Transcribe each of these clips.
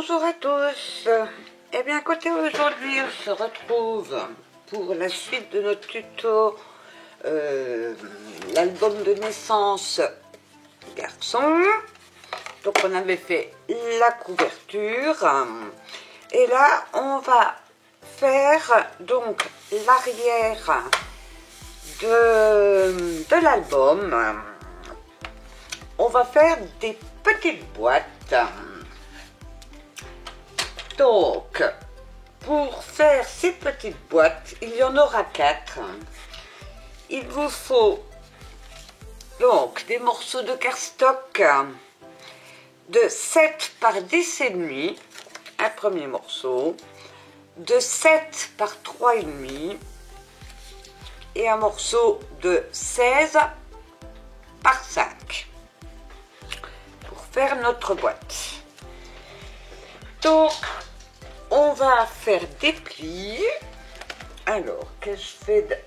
Bonjour à tous. Eh bien écoutez, aujourd'hui on se retrouve pour la suite de notre tuto l'album de naissance garçon. Donc on avait fait la couverture et là on va faire donc l'arrière de l'album. On va faire des petites boîtes. Donc, pour faire ces petites boîtes, il y en aura 4. Il vous faut donc des morceaux de cardstock de 7 par 10 et demi, un premier morceau, de 7 par 3 et demi et un morceau de 16 par 5 pour faire notre boîte. Donc, on va faire des plis. Alors, qu'est-ce que je fais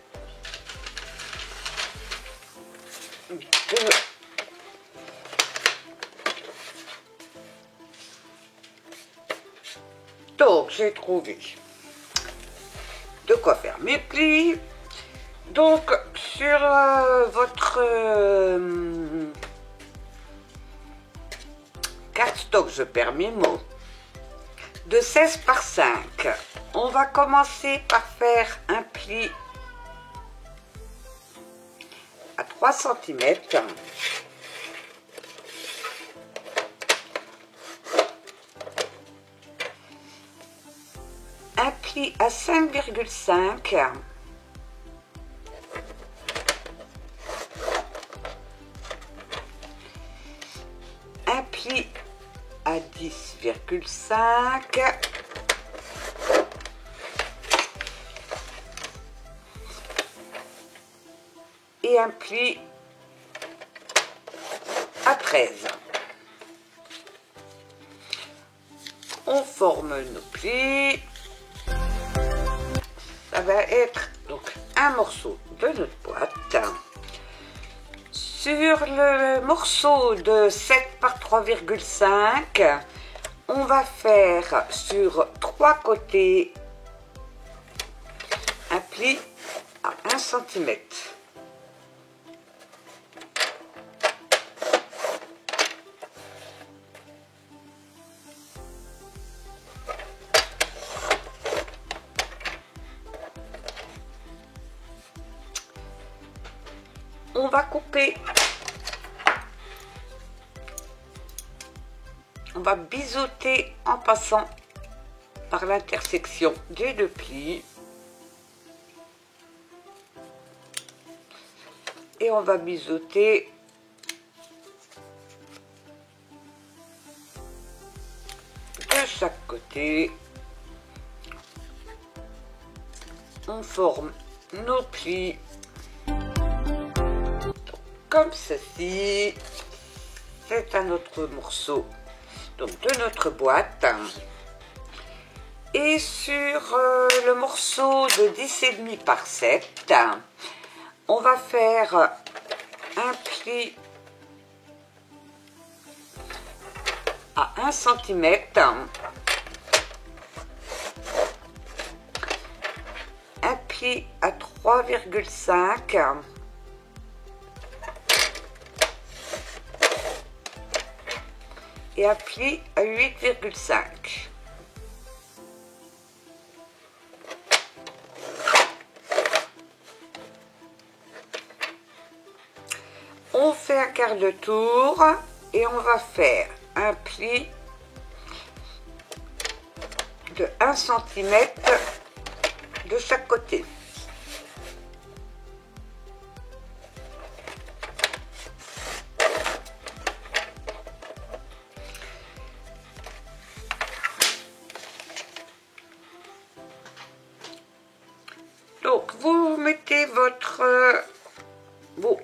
Donc, j'ai trouvé de quoi faire mes plis. Donc, sur votre cardstock, je perds mes mots, de 16 par 5. On va commencer par faire un pli à 3 cm. Un pli à 5,5. Un pli à 10,5 et un pli à 13. On forme nos plis. Ça va être donc un morceau de notre boîte. Sur le morceau de 7 par 3,5, on va faire sur 3 côtés un pli à 1 cm. On va couper, on va biseauter en passant par l'intersection des deux plis et on va biseauter de chaque côté. On forme nos plis comme ceci. C'est un autre morceau donc de notre boîte. Et sur le morceau de 10,5 par 7, on va faire un pli à 1 cm, un pli à 3,5 et un pli à 8,5. On fait un quart de tour et on va faire un pli de 1 cm de chaque côté. Donc, vous mettez vos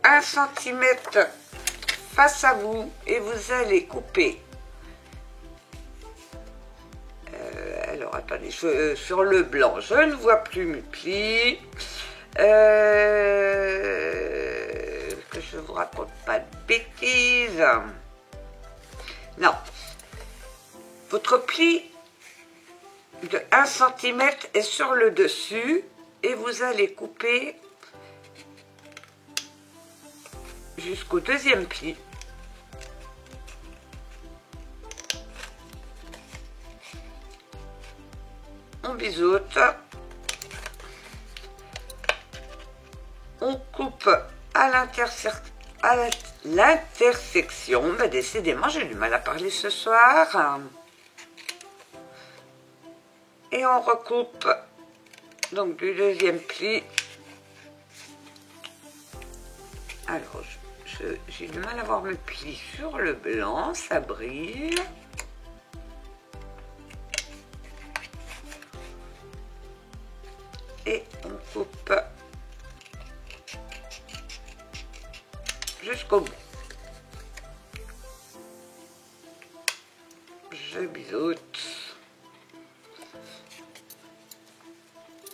1 cm face à vous et vous allez couper. Alors, attendez, sur le blanc, je ne vois plus mes plis. Que je vous raconte pas de bêtises. Non. Votre pli de 1 cm est sur le dessus et vous allez couper jusqu'au deuxième pli. On biseaute, on coupe à l'intersection. Mais décidément, j'ai du mal à parler ce soir. Et on recoupe donc du deuxième pli. Alors, j'ai du mal à voir mes plis sur le blanc, ça brille. Et on coupe jusqu'au bout. Je biseaute.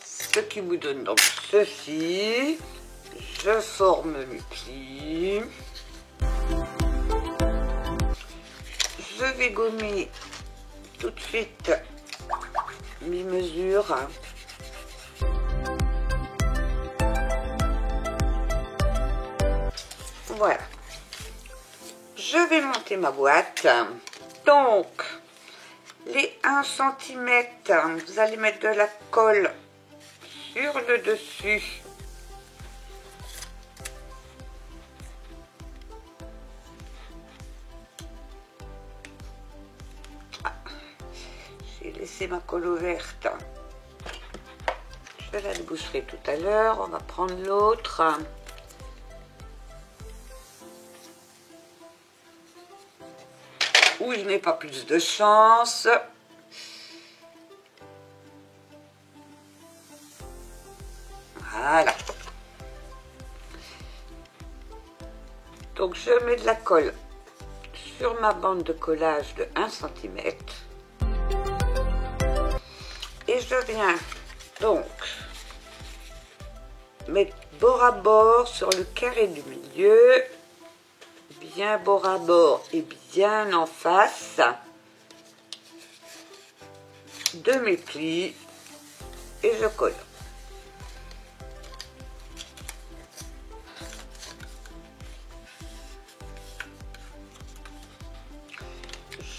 Ce qui vous donne donc ceci. Je forme mes plis. Je vais gommer tout de suite mes mesures. Voilà. Je vais monter ma boîte. Donc, les 1 cm, vous allez mettre de la colle sur le dessus. Ah, j'ai laissé ma colle ouverte. Je la déboucherai tout à l'heure. On va prendre l'autre. Où je n'ai pas plus de chance. Voilà. Donc je mets de la colle sur ma bande de collage de 1 cm. Et je viens donc mettre bord à bord sur le carré du milieu. Bien bord à bord et bien en face de mes plis et je colle.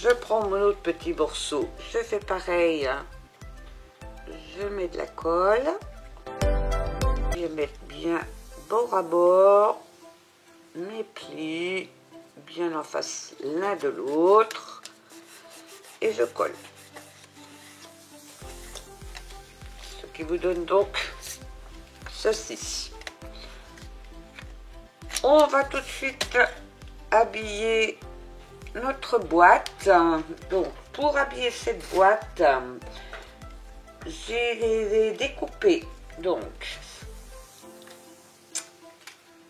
Je prends mon autre petit morceau, je fais pareil, je mets de la colle, je vais mettre bien bord à bord mes plis bien en face l'un de l'autre et je colle, ce qui vous donne donc ceci. On va tout de suite habiller notre boîte. Donc pour habiller cette boîte, j'ai découpé donc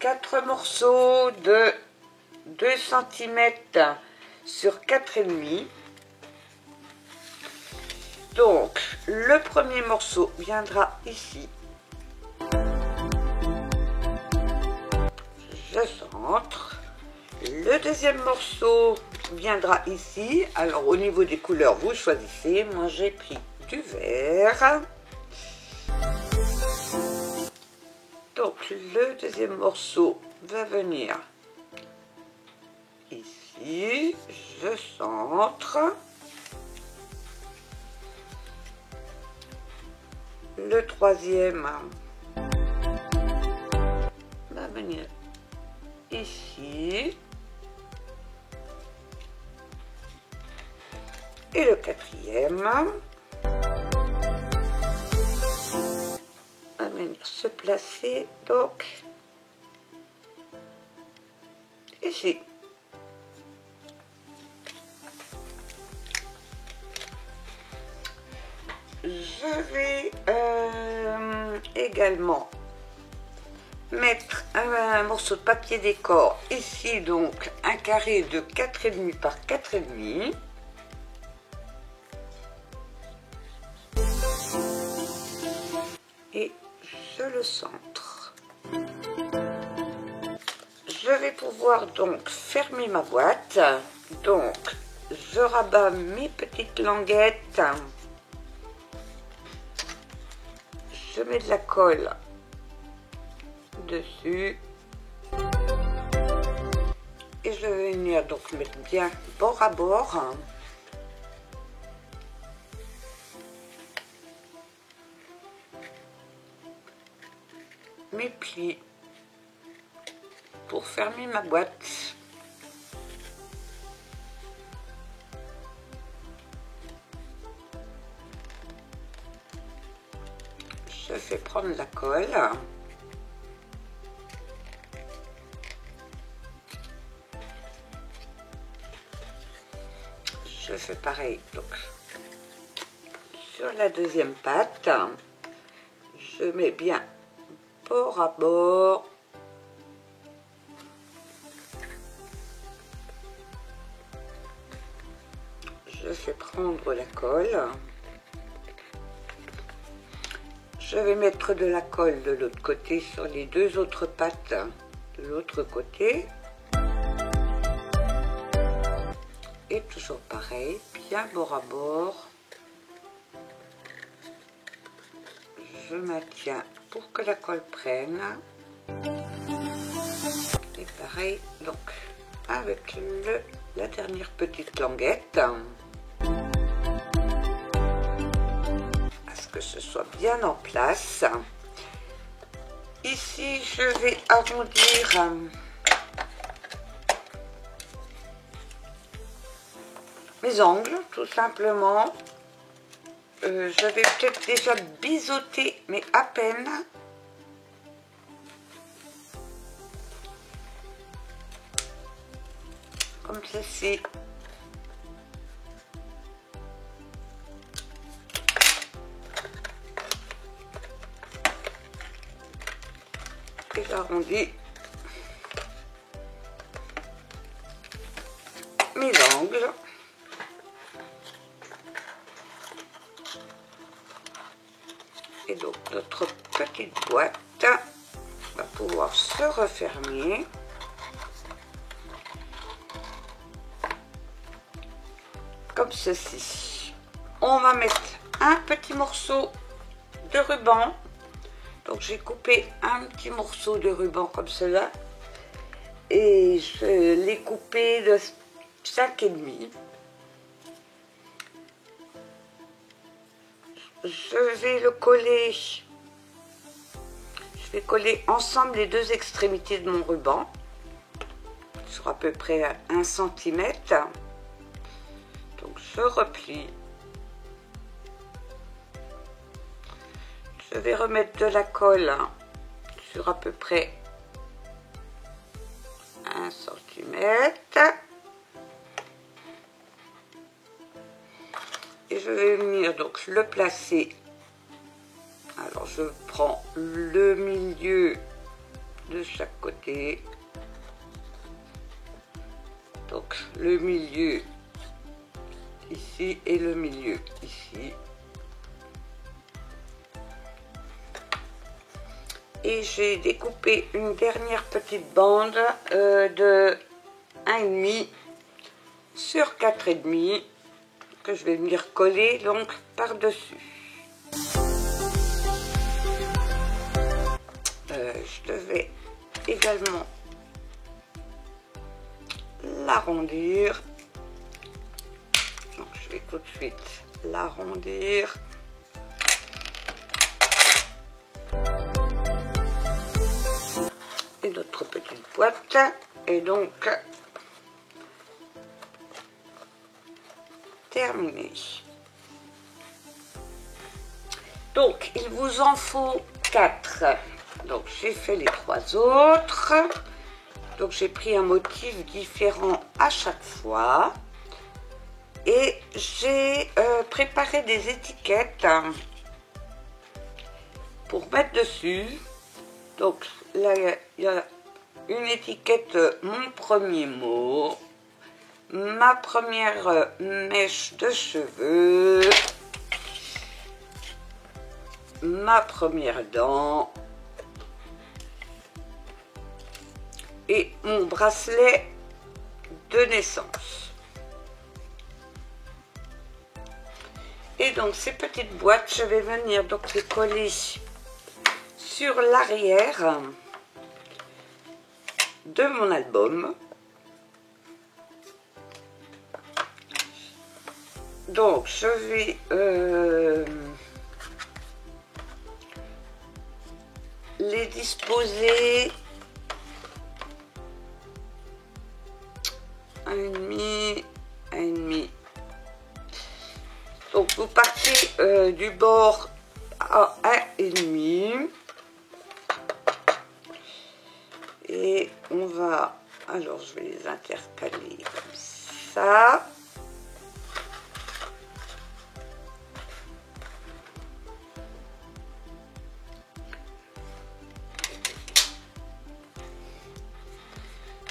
4 morceaux de 2 cm sur 4,5. Donc le premier morceau viendra ici. Je centre. Le deuxième morceau viendra ici. Alors au niveau des couleurs, vous choisissez. Moi j'ai pris du vert. Donc le deuxième morceau va venir ici, je centre. Le troisième va venir ici. Et le quatrième va venir se placer donc ici. Je vais également mettre un morceau de papier décor ici, donc un carré de 4,5 par 4,5. Et je le centre. Je vais pouvoir donc fermer ma boîte. Donc je rabats mes petites languettes. Je mets de la colle dessus. Et je vais venir donc mettre bien bord à bord. Mes plis pour fermer ma boîte. Je fais prendre la colle. Je fais pareil donc sur la deuxième patte. Je mets bien bord à bord. Je fais prendre la colle. Je vais mettre de la colle de l'autre côté sur les deux autres pattes de l'autre côté. Et toujours pareil, bien bord à bord. Je maintiens pour que la colle prenne. Et pareil, donc avec la dernière petite languette. À ce que ce soit bien en place. Ici, je vais arrondir mes angles, tout simplement. Je vais peut-être déjà biseauter, mais à peine. Comme ceci. Et j'arrondis mes angles. Et donc notre petite boîte va pouvoir se refermer. Comme ceci. On va mettre un petit morceau de ruban. Donc j'ai coupé un petit morceau de ruban comme cela. Et je l'ai coupé de 5,5. Je vais le coller. Je vais coller ensemble les deux extrémités de mon ruban. Sur à peu près 1 cm. Donc je replie. Je vais remettre de la colle sur à peu près 1 cm. Et je vais venir donc le placer. Alors je prends le milieu de chaque côté. Donc le milieu ici et le milieu ici. Et j'ai découpé une dernière petite bande de 1,5 sur 4,5 que je vais venir coller donc par-dessus. Je devais également l'arrondir. Donc je vais tout de suite l'arrondir. Et notre petite boîte est donc terminée. Donc il vous en faut 4. Donc j'ai fait les 3 autres. Donc j'ai pris un motif différent à chaque fois. Et j'ai préparé des étiquettes pour mettre dessus. Donc là, il y a une étiquette, mon premier mot, ma première mèche de cheveux, ma première dent et mon bracelet de naissance. Et donc ces petites boîtes, je vais venir donc les coller sur l'arrière de mon album. Donc je vais les disposer un et demi. Donc vous partez du bord à 1,5 et on va, alors je vais les intercaler comme ça.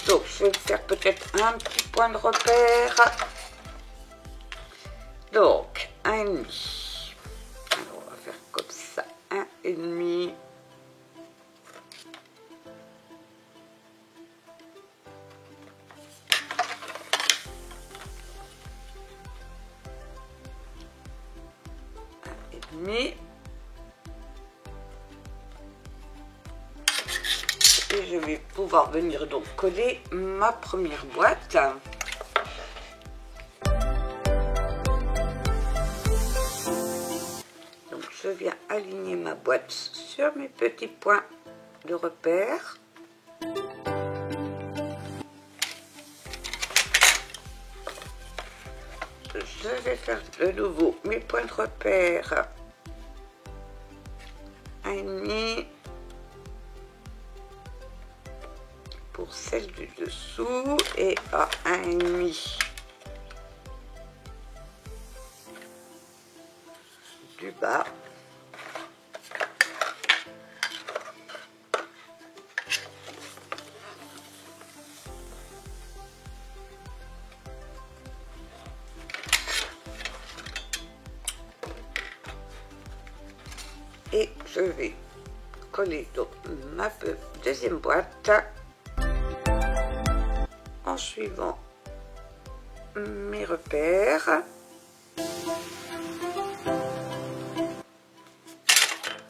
Donc je vais faire peut-être un petit point de repère. Donc 1,5. Alors on va faire comme ça, 1,5. Et je vais pouvoir venir donc coller ma première boîte. Donc je viens aligner ma boîte sur mes petits points de repère. Je vais faire de nouveau mes points de repère 1,5 pour celle du dessous et à 1,5 du bas. Et je vais coller donc ma deuxième boîte en suivant mes repères.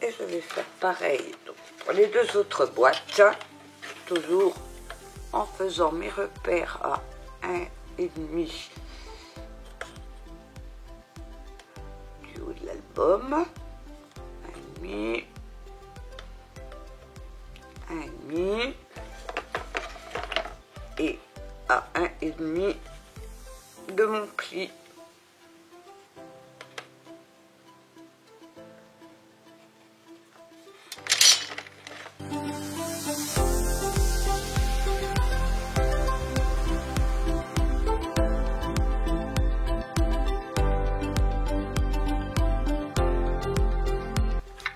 Et je vais faire pareil donc, pour les deux autres boîtes, toujours en faisant mes repères à 1,5 du haut de l'album. 1,5, 1,5 et à 1,5 de mon pli.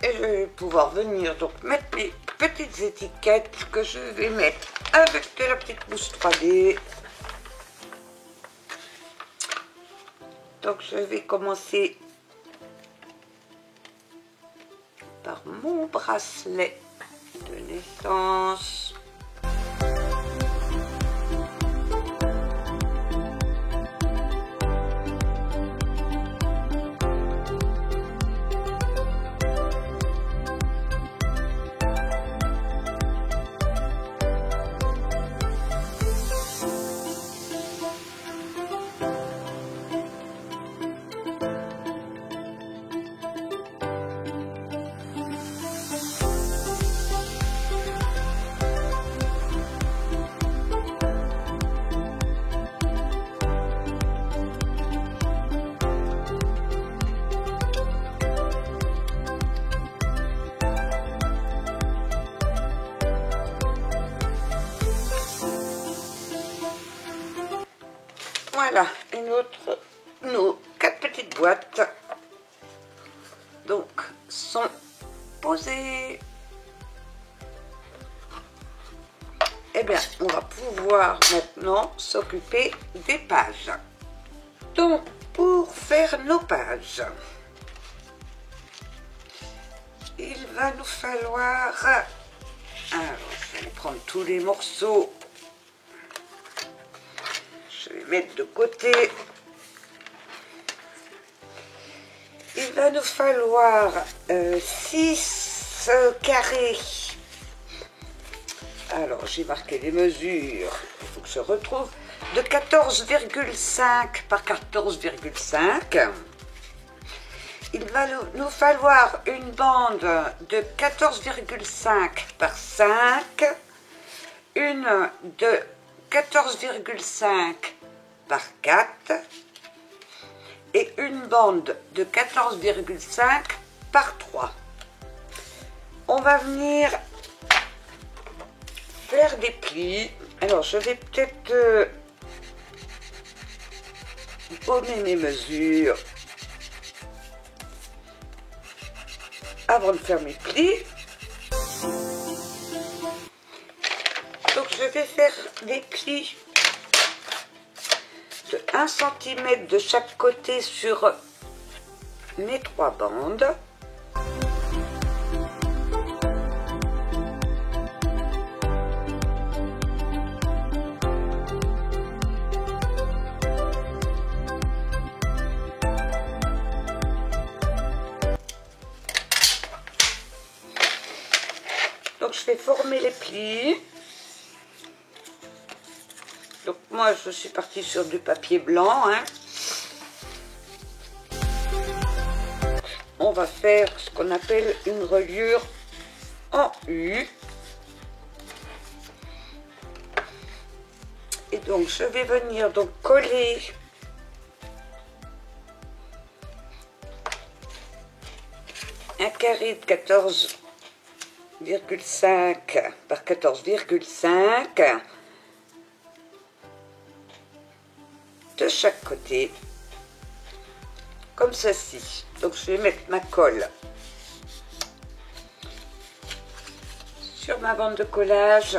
Et je vais pouvoir venir donc mettre mes petites étiquettes que je vais mettre avec de la petite mousse 3D. Donc je vais commencer par mon bracelet de naissance. Voilà, nos 4 petites boîtes donc sont posées. Eh bien, on va pouvoir maintenant s'occuper des pages. Donc, pour faire nos pages, il va nous falloir... Alors, je vais prendre tous les morceaux. Je vais mettre de côté. va nous falloir 6 carrés. Alors, j'ai marqué les mesures, il faut que je retrouve, de 14,5 par 14,5. Il va nous falloir une bande de 14,5 par 5, une de 14,5 par 4 et une bande de 14,5 par 3. On va venir faire des plis. Alors, je vais peut-être gommer mes mesures avant de faire mes plis. Donc, je vais faire des plis de 1 cm de chaque côté sur mes 3 bandes. Donc je vais former les plis. Donc moi je suis partie sur du papier blanc. On va faire ce qu'on appelle une reliure en U. Et donc je vais venir donc coller un carré de 14,5 par 14,5 de chaque côté, comme ceci. Donc je vais mettre ma colle sur ma bande de collage.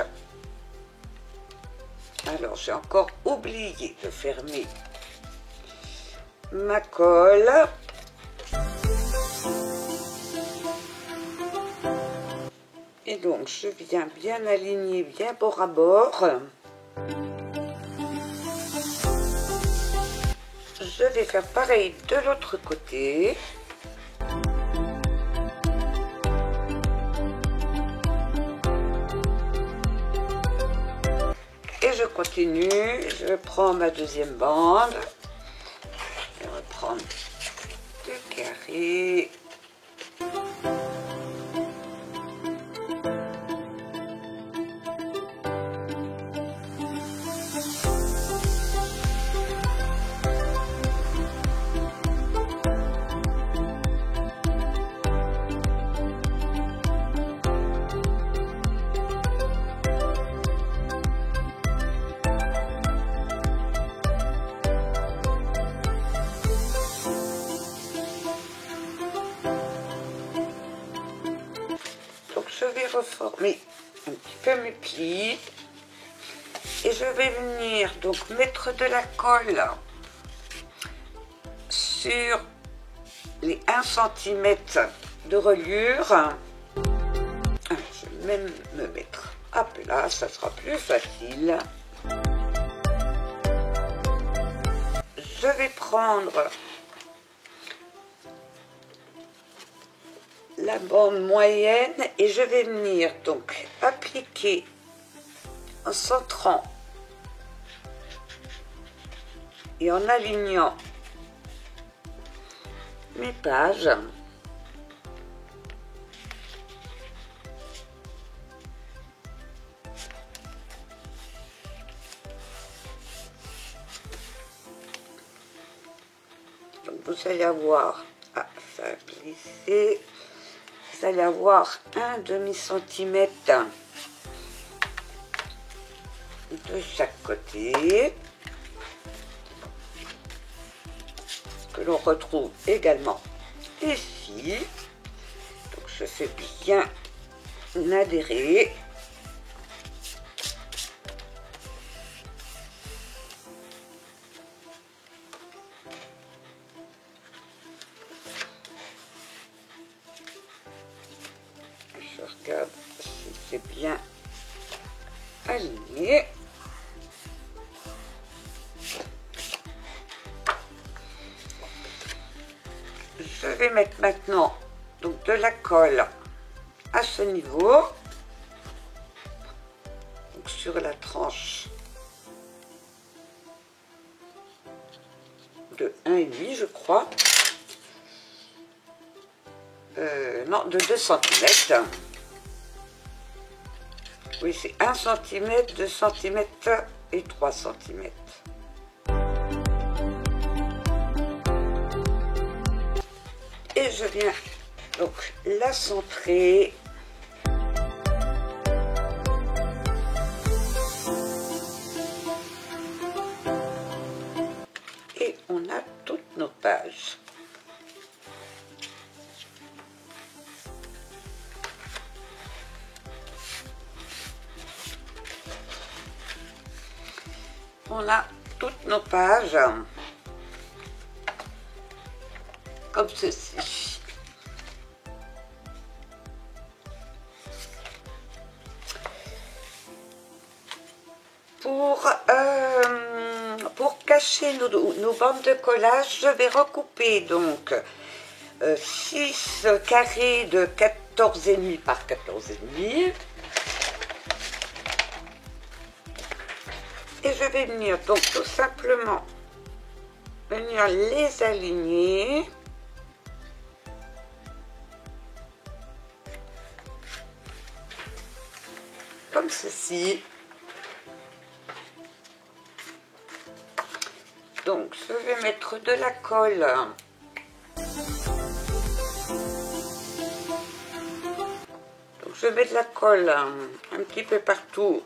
Alors j'ai encore oublié de fermer ma colle. Et donc je viens bien aligner, bien bord à bord. Je vais faire pareil de l'autre côté. Et je continue, je prends ma deuxième bande. Je vais reprendre 2 carrés. Je vais reformer un petit peu mes plis et je vais venir donc mettre de la colle sur les 1 cm de reliure. Je vais même me mettre à plat, ça sera plus facile. Je vais prendre la bande moyenne et je vais venir donc appliquer en centrant et en alignant mes pages. Donc vous allez avoir, ça a glissé. Vous allez avoir un demi-centimètre de chaque côté, que l'on retrouve également ici. Donc je fais bien adhérer. Je regarde si c'est bien aligné. Je je vais mettre maintenant donc de la colle à ce niveau, donc sur la tranche de 1,5 je crois, non de 2 cm. Oui, c'est 1 cm, 2 cm et 3 cm. Et je viens donc la centrer. Et on a toutes nos pages. On a toutes nos pages comme ceci. Pour cacher nos bandes de collage, je vais recouper donc 6 carrés de 14,5 par 14,5. Et je vais venir donc tout simplement venir les aligner. Comme ceci. Donc je vais mettre de la colle. Donc je mets de la colle un petit peu partout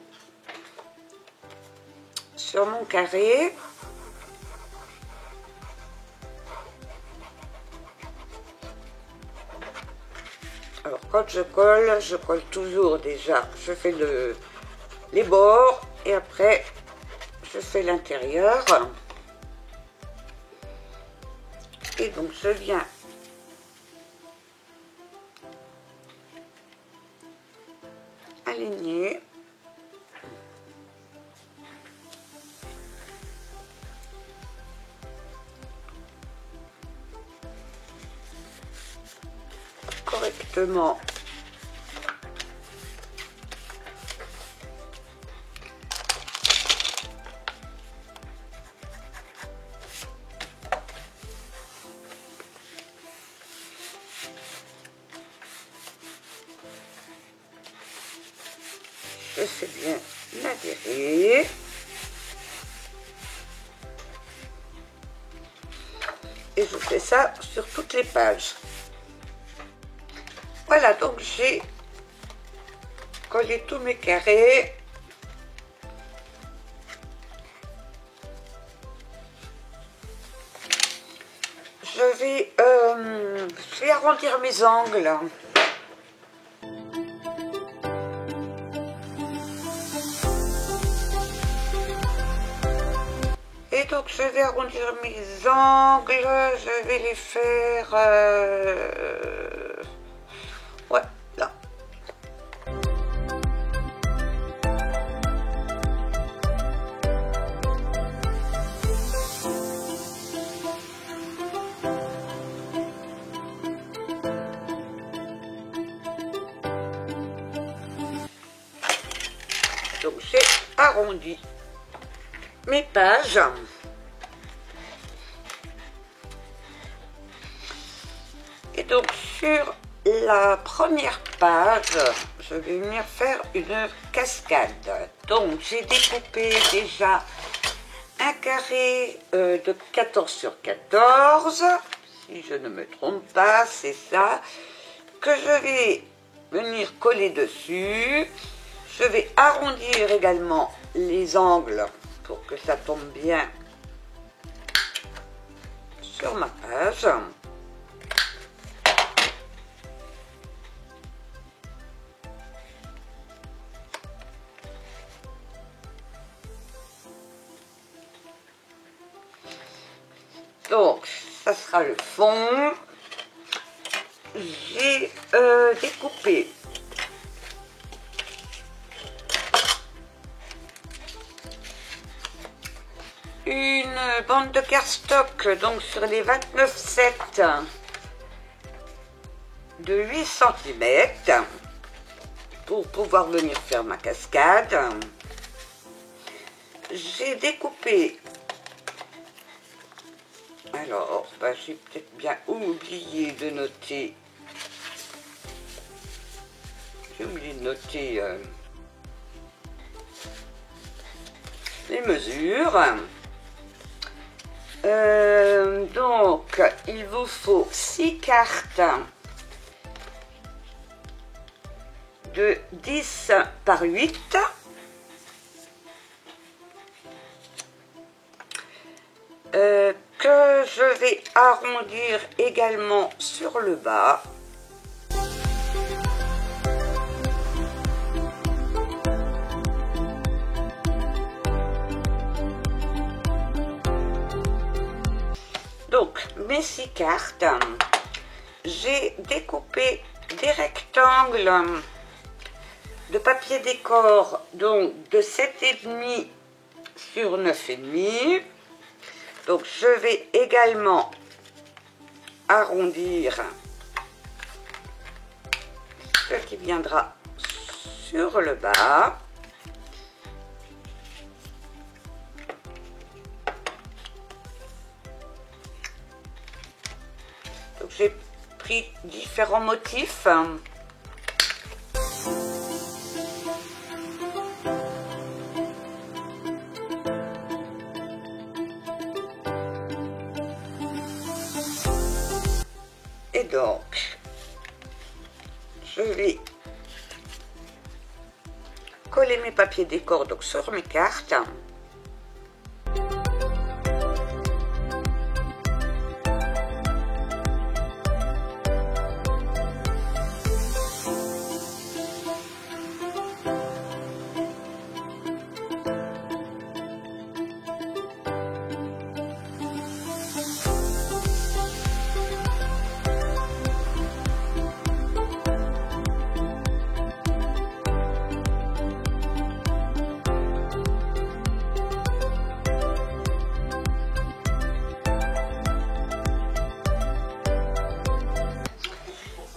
sur mon carré. Alors quand je colle toujours déjà, je fais les bords et après je fais l'intérieur. Et donc je viens aligner. Correctement. Je fais bien l'adhérer. Et je fais ça sur toutes les pages. Voilà, donc j'ai collé tous mes carrés. Je vais arrondir mes angles. Et donc je vais arrondir mes angles, je vais les faire... ouais, là. Donc j'ai arrondi mes pages. Et donc sur la première page, je vais venir faire une cascade. Donc j'ai découpé déjà un carré de 14 sur 14, si je ne me trompe pas, c'est ça, que je vais venir coller dessus. Je vais arrondir également les angles pour que ça tombe bien sur ma page. Donc, ça sera le fond. J'ai découpé une bande de cardstock, donc sur les 29,7 de 8 cm pour pouvoir venir faire ma cascade. J'ai découpé, alors j'ai peut-être bien oublié de noter, j'ai oublié de noter les mesures. Donc il vous faut 6 cartes de 10 par 8 que je vais arrondir également sur le bas. Donc mes 6 cartes, j'ai découpé des rectangles de papier décor, donc de 7,5 sur 9,5. Donc je vais également arrondir ce qui viendra sur le bas. Donc j'ai pris différents motifs. Et donc, je vais coller mes papiers décor donc sur mes cartes.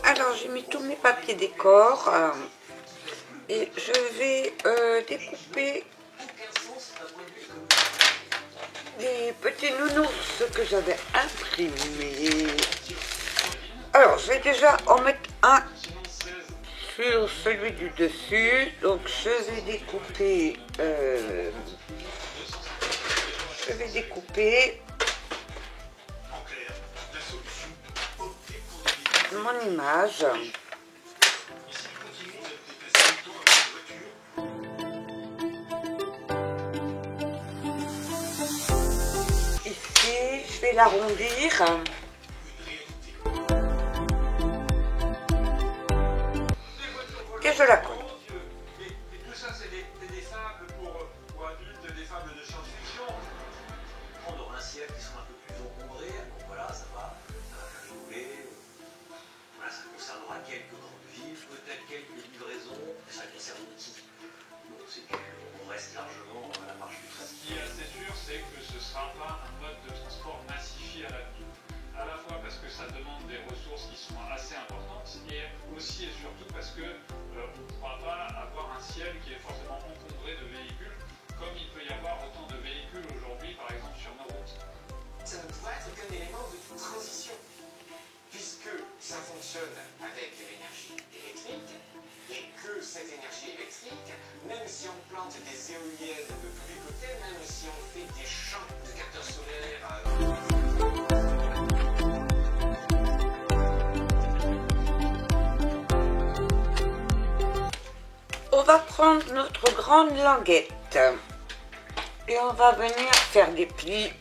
Alors j'ai mis tous mes papiers décor et je vais découper des petits nounours que j'avais imprimés. Alors je vais déjà en mettre un sur celui du dessus, donc je vais découper mon image. Ici, je vais l'arrondir. Et je la colle. Tout ça, c'est des fables pour adultes, des fables de science-fiction. Dans un ciel qui sont un peu plus encombrés, donc voilà, ça va faire rigoler. Voilà, ça concernera quelques grandes villes, peut-être quelques livraisons, mais ça concerne qui? Donc c'est qu'on reste largement à la marche du train. Ce qui est assez sûr, c'est que ce ne sera pas un mode de transport massifié à l'avenir. À la fois parce que ça demande des ressources qui sont assez importantes, et aussi et surtout parce que on ne pourra pas avoir un ciel qui est forcément encombré de véhicules, comme il peut y avoir autant de véhicules aujourd'hui, par exemple sur nos routes. Ça ne pourrait être qu'un élément de transition, puisque ça fonctionne avec de l'énergie électrique, et que cette énergie électrique, même si on plante des éoliennes de tous les côtés, même si on fait des champs de capteurs solaires, On va prendre notre grande languette et on va venir faire des plis.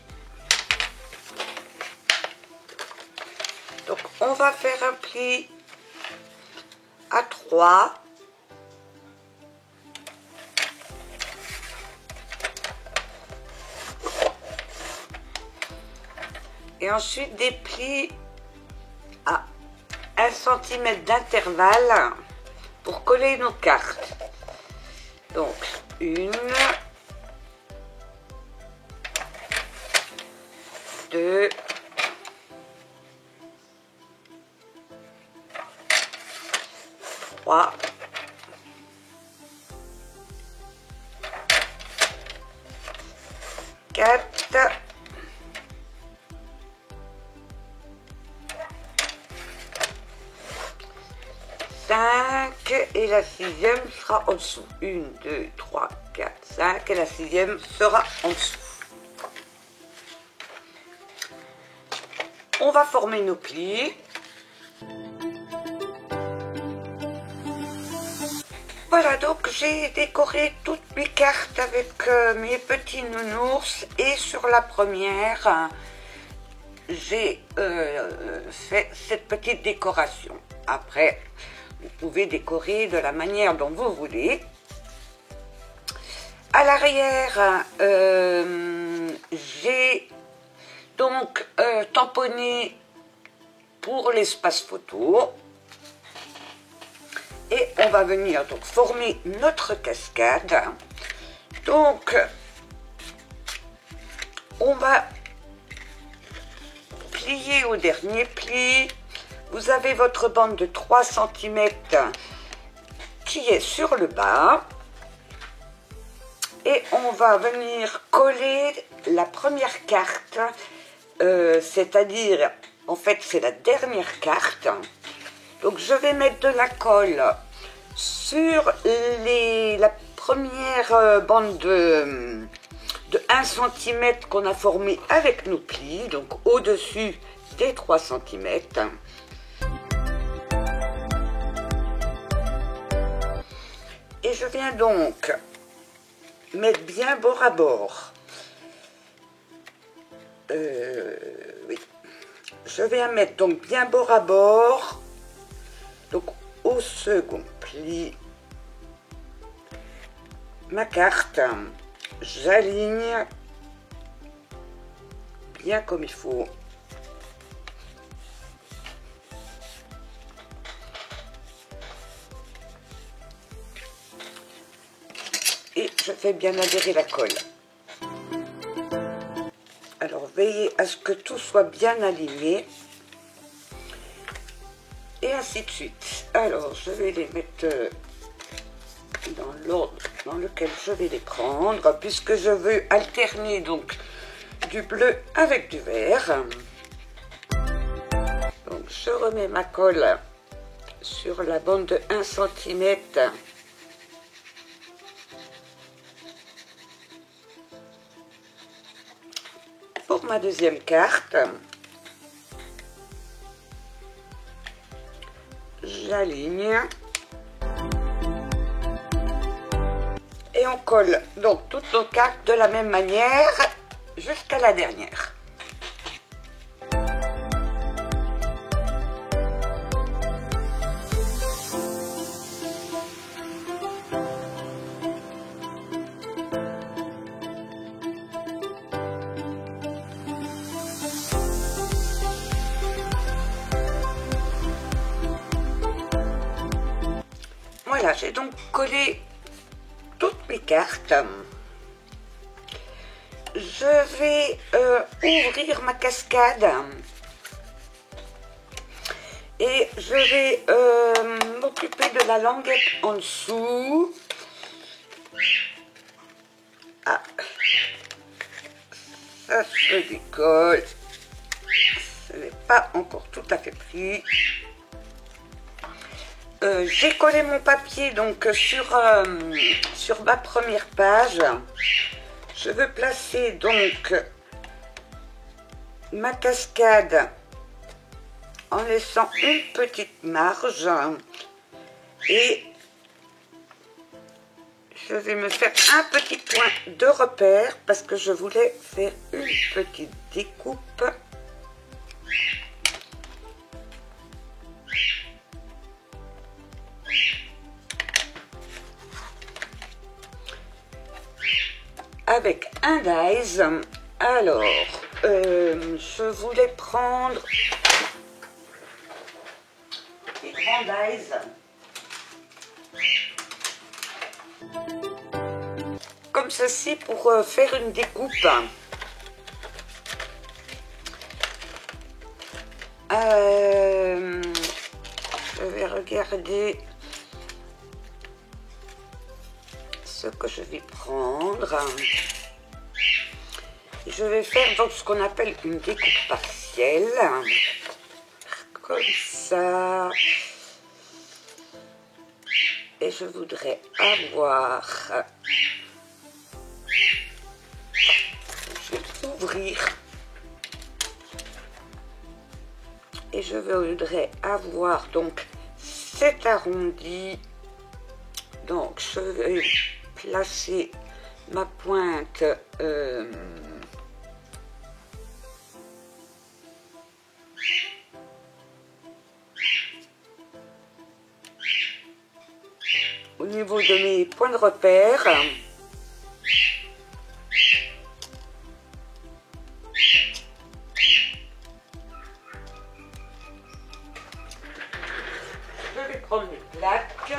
Donc on va faire un pli à 3. Et ensuite des plis à 1 cm d'intervalle pour coller nos cartes. Donc, 1, 2, 4. Et la 6e sera en dessous. 1, 2, 3, 4, 5 et la 6e sera en dessous. On va former nos plis. Voilà, donc j'ai décoré toutes mes cartes avec mes petits nounours et sur la première, j'ai fait cette petite décoration. Après, vous pouvez décorer de la manière dont vous voulez. À l'arrière, j'ai donc tamponné pour l'espace photo. Et on va venir donc former notre cascade. Donc, on va plier au dernier pli. Vous avez votre bande de 3 cm qui est sur le bas. Et on va venir coller la première carte, c'est-à-dire, en fait, c'est la dernière carte. Donc, je vais mettre de la colle sur la première bande de 1 cm qu'on a formée avec nos plis, donc au-dessus des 3 cm. Et je viens donc mettre bien bord à bord. Oui. Je viens mettre donc bien bord à bord. Donc au second pli, ma carte, j'aligne bien comme il faut. Et je fais bien adhérer la colle. Alors veillez à ce que tout soit bien aligné. Et ainsi de suite. Alors, je vais les mettre dans l'ordre dans lequel je vais les prendre, puisque je veux alterner donc du bleu avec du vert. Donc, je remets ma colle sur la bande de 1 cm. Pour ma deuxième carte. J'aligne et on colle donc toutes nos cartes de la même manière jusqu'à la dernière. Voilà, j'ai donc collé toutes mes cartes. Je vais ouvrir ma cascade et je vais m'occuper de la languette en dessous. Ah, ça se décolle. Ce n'est pas encore tout à fait pris. J'ai collé mon papier donc sur ma première page. Je veux placer donc ma cascade en laissant une petite marge et je vais me faire un petit point de repère parce que je voulais faire une petite découpe. Avec un dies. Alors, je voulais prendre des grands dies. Comme ceci pour faire une découpe. Je vais regarder ce que je vais prendre. je vais faire donc ce qu'on appelle une découpe partielle. Comme ça. Et je voudrais avoir... Je vais ouvrir. Et je voudrais avoir donc cet arrondi. Donc je vais placer ma pointe au niveau de mes points de repère. Je vais prendre une plaque.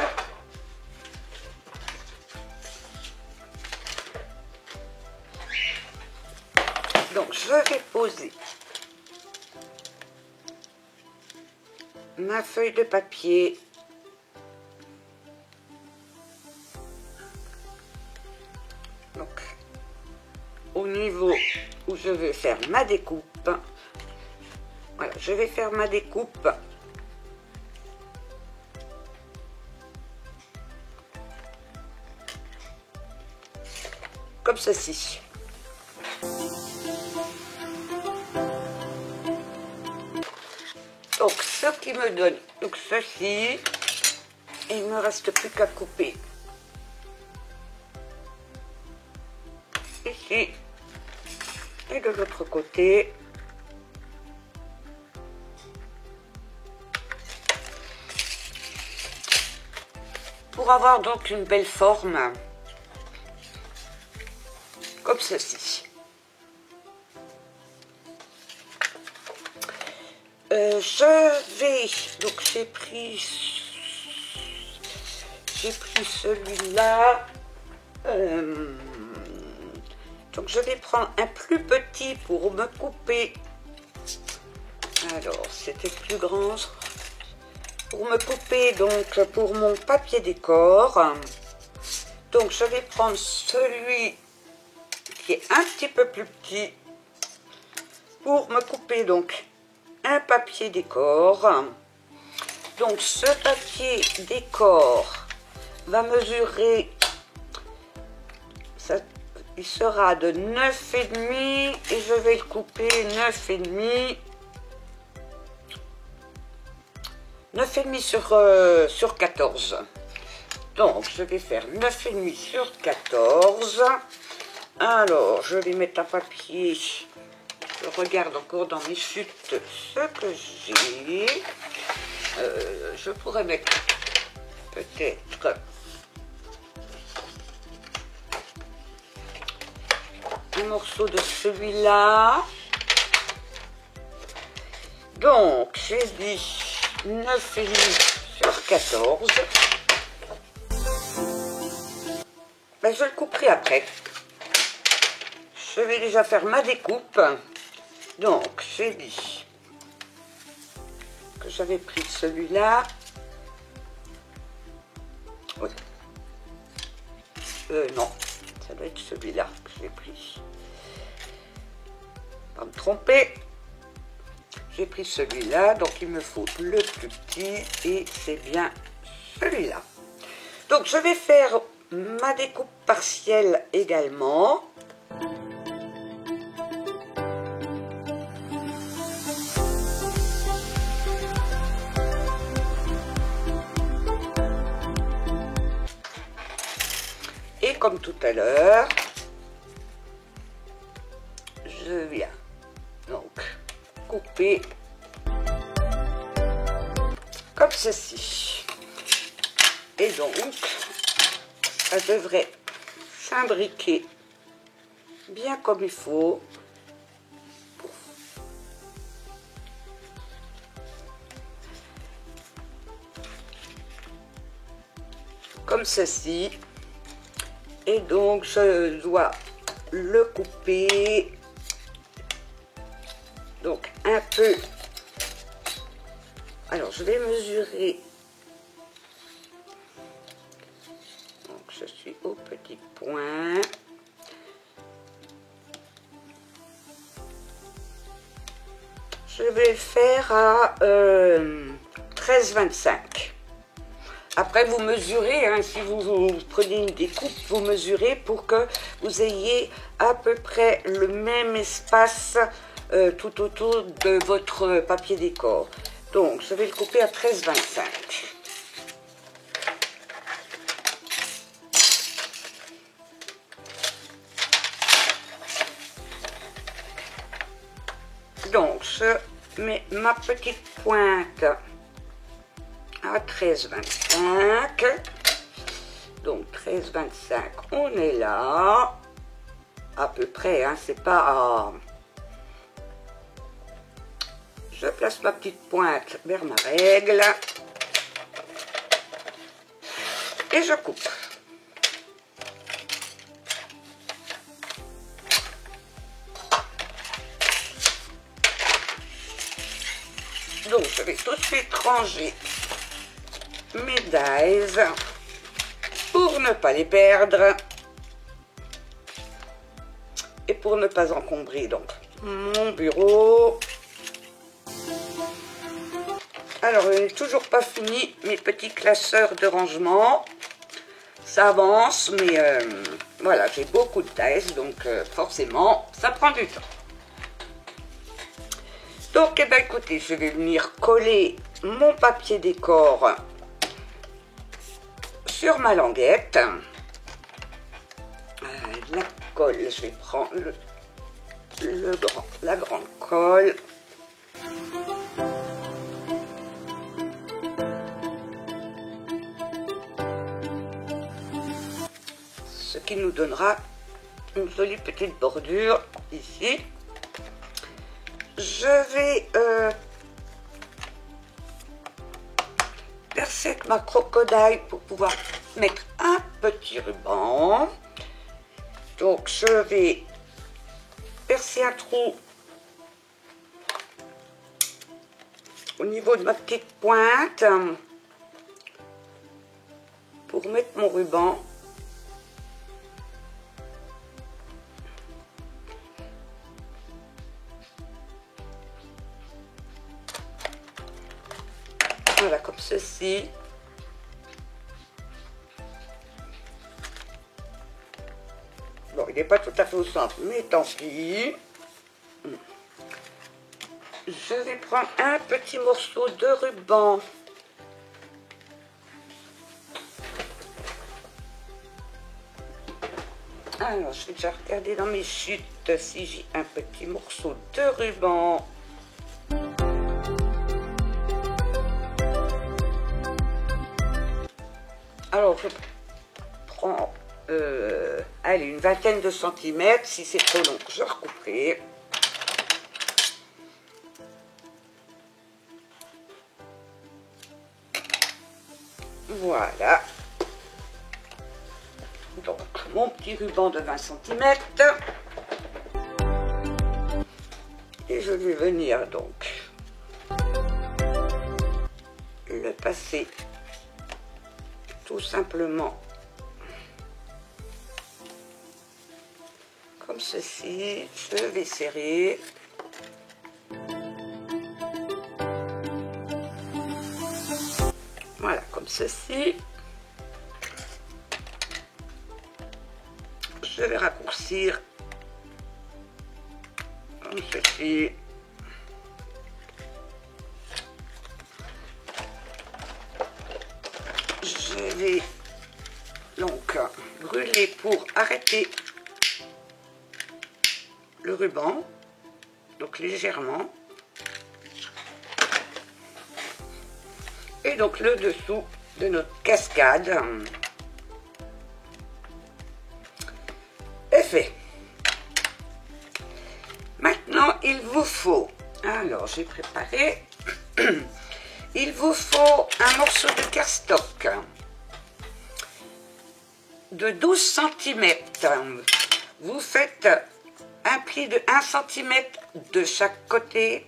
Donc je vais poser ma feuille de papier donc au niveau où je vais faire ma découpe. Voilà, je vais faire ma découpe comme ceci. Donc ce qui me donne donc ceci, et il ne me reste plus qu'à couper ici et de l'autre côté. Pour avoir donc une belle forme comme ceci. Je vais, donc j'ai pris celui-là, donc je vais prendre un plus petit pour me couper, alors c'était plus grand, pour me couper donc pour mon papier décor. Donc je vais prendre celui qui est un petit peu plus petit pour me couper donc un papier décor. Donc ce papier décor va mesurer, ça, il sera de 9,5 et je vais le couper 9,5. 9,5 sur 14. Donc je vais faire 9,5 sur 14. Alors je vais mettre un papier. Je regarde encore dans mes chutes ce que j'ai. Je pourrais mettre peut-être un morceau de celui-là. Donc j'ai dit 9,5 sur 14. Ben, je le couperai après. Je vais déjà faire ma découpe. Donc, j'ai dit que j'avais pris celui-là. Oui. Non, ça doit être celui-là que j'ai pris. Pas me tromper. J'ai pris celui-là, donc il me faut le plus petit et c'est bien celui-là. Donc, je vais faire ma découpe partielle également. Et comme tout à l'heure, je viens donc couper comme ceci. Et donc, ça devrait s'imbriquer bien comme il faut. Comme ceci. Et donc, je dois le couper. Donc, un peu. Alors, je vais mesurer. Donc, je suis au petit point. Je vais le faire à 13,25. Après, vous mesurez, hein, si vous prenez une découpe, vous mesurez pour que vous ayez à peu près le même espace tout autour de votre papier décor. Donc, je vais le couper à 13,25. Donc, je mets ma petite pointe à 13,25. Donc, 13,25, on est là. À peu près, hein, c'est pas à... Je place ma petite pointe vers ma règle. Et je coupe. Donc, je vais tout de suite ranger mes dies pour ne pas les perdre et pour ne pas encombrer donc mon bureau. Alors, je n'ai toujours pas fini mes petits classeurs de rangement. Ça avance, mais voilà, j'ai beaucoup de dies, donc forcément, ça prend du temps. Donc, eh ben, écoutez, je vais venir coller mon papier décor sur ma languette. La colle, je vais prendre la grande colle. Ce qui nous donnera une jolie petite bordure ici. Je vais percer avec ma crocodile pour pouvoir mettre un petit ruban. Donc je vais percer un trou au niveau de ma petite pointe pour mettre mon ruban. Voilà, comme ceci. Bon, il n'est pas tout à fait au centre, mais tant pis. Je vais prendre un petit morceau de ruban. Alors, je vais déjà regarder dans mes chutes si j'ai un petit morceau de ruban. Alors, je prends, allez, une vingtaine de centimètres. Si c'est trop long, je recouperai. Voilà. Donc, mon petit ruban de 20 cm. Et je vais venir donc le passer tout simplement comme ceci. Je vais serrer. Voilà, comme ceci. Je vais raccourcir comme ceci. Je vais donc brûler pour arrêter le ruban, donc légèrement. Et donc le dessous de notre cascade est fait. Maintenant, il vous faut, alors j'ai préparé, il vous faut un morceau de cardstock de 12 cm. Vous faites un pli de 1 cm de chaque côté.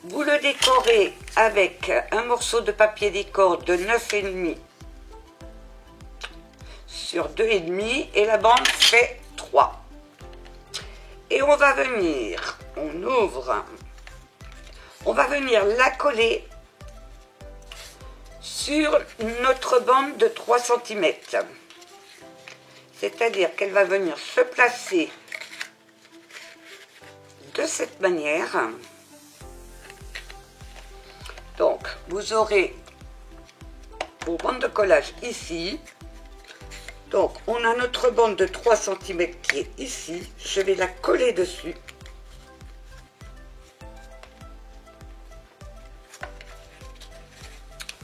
Vous le décorez avec un morceau de papier décor de 9,5 sur 2,5 et la bande fait 3. Et on va venir, on ouvre on va venir la coller sur notre bande de 3 cm. C'est-à-dire qu'elle va venir se placer de cette manière. Donc, vous aurez vos bandes de collage ici. Donc, on a notre bande de 3 cm qui est ici. Je vais la coller dessus.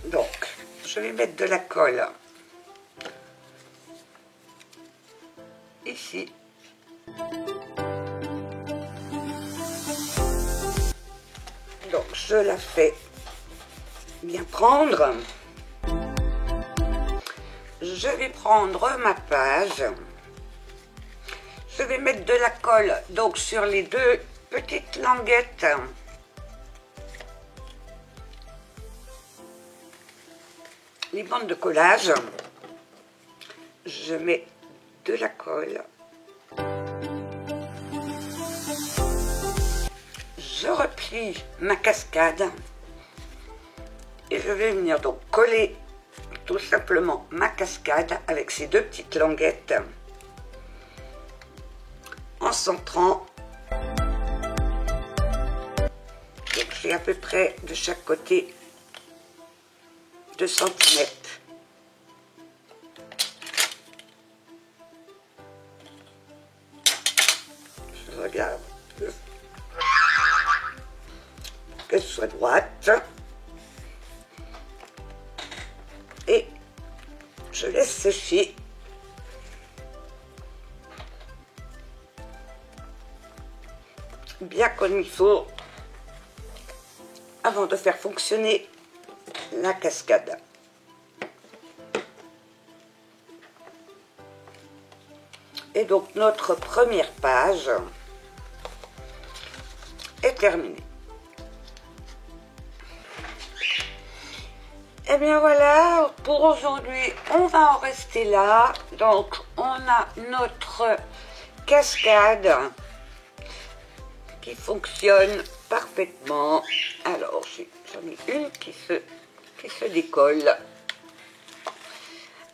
Donc, je vais mettre de la colle ici. Donc, je la fais bien prendre. Je vais prendre ma page. Je vais mettre de la colle donc sur les deux petites languettes. Les bandes de collage. Je mets de la colle. Je replie ma cascade. Et je vais venir donc coller tout simplement ma cascade avec ces deux petites languettes en centrant. Donc j'ai à peu près de chaque côté 2 cm. Je regarde qu'elle soit droite. Et je laisse sécher. Bien comme il faut avant de faire fonctionner la cascade. Et donc notre première page est terminée. Et bien voilà, pour aujourd'hui, on va en rester là. Donc, on a notre cascade qui fonctionne parfaitement. Alors, j'en ai une qui se décolle.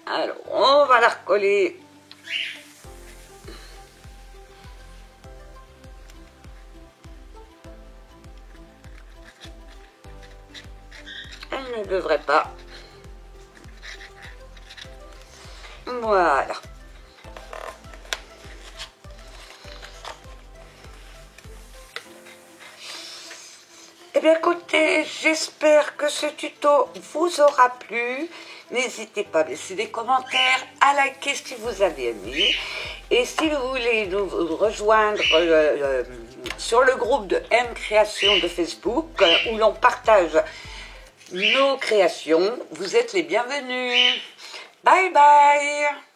Alors, on va la recoller. Elle ne devrait pas. Voilà. Eh bien écoutez, j'espère que ce tuto vous aura plu. N'hésitez pas à laisser des commentaires, à liker si vous avez aimé. Et si vous voulez nous rejoindre sur le groupe de M Création de Facebook, où l'on partage nos créations, vous êtes les bienvenus. Bye bye.